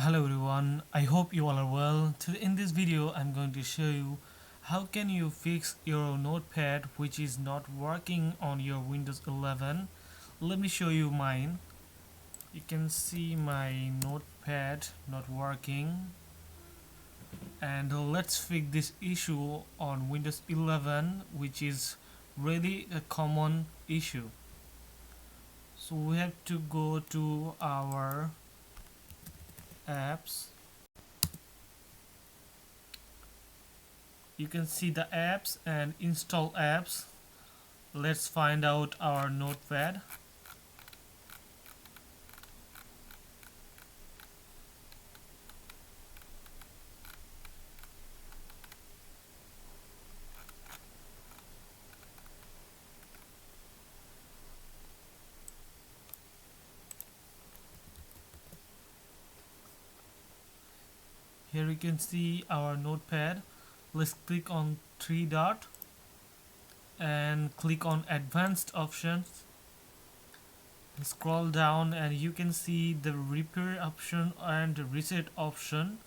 Hello everyone, I hope you all are well. Today in this video I'm going to show you how can you fix your notepad which is not working on your Windows 11. Let me show you mine. You can see my notepad not working, and let's fix this issue on Windows 11, which is really a common issue. So we have to go to our apps. You can see the apps and install apps. Let's find out our notepad. Here you can see our notepad. Let's click on three dot and click on advanced options. Scroll down and you can see the repair option and reset option.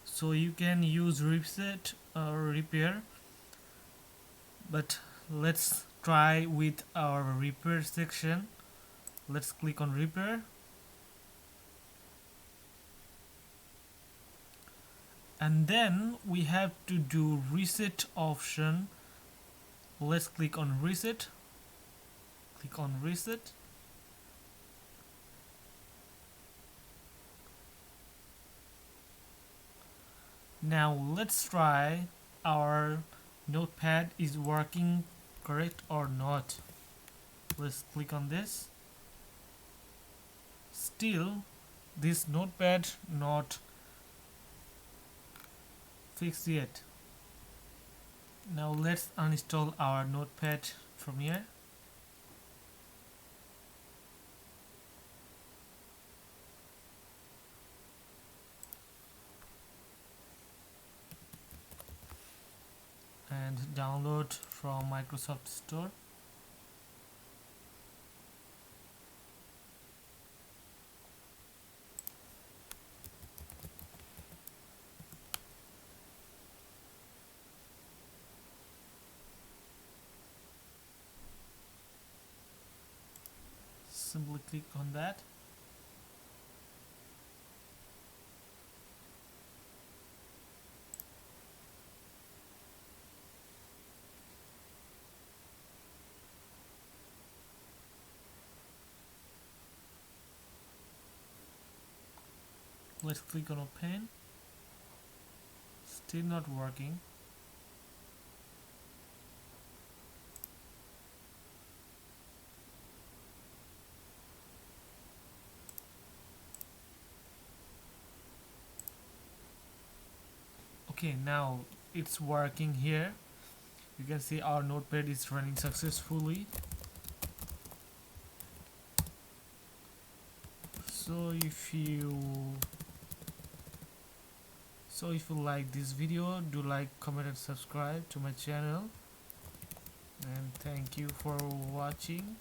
So you can use reset or repair, but let's try with our repair section. Let's click on repair, and then we have to do reset option. Let's click on reset. Click on reset. Now let's try our notepad is working correct or not. Let's click on this. Still this notepad not fixed yet. Now let's uninstall our notepad from here. And download from Microsoft Store. Simply click on that. Let's click on open. Still not working. Okay, now it's working here. You can see our notepad is running successfully. So if you like this video, do like, comment and subscribe to my channel, and thank you for watching.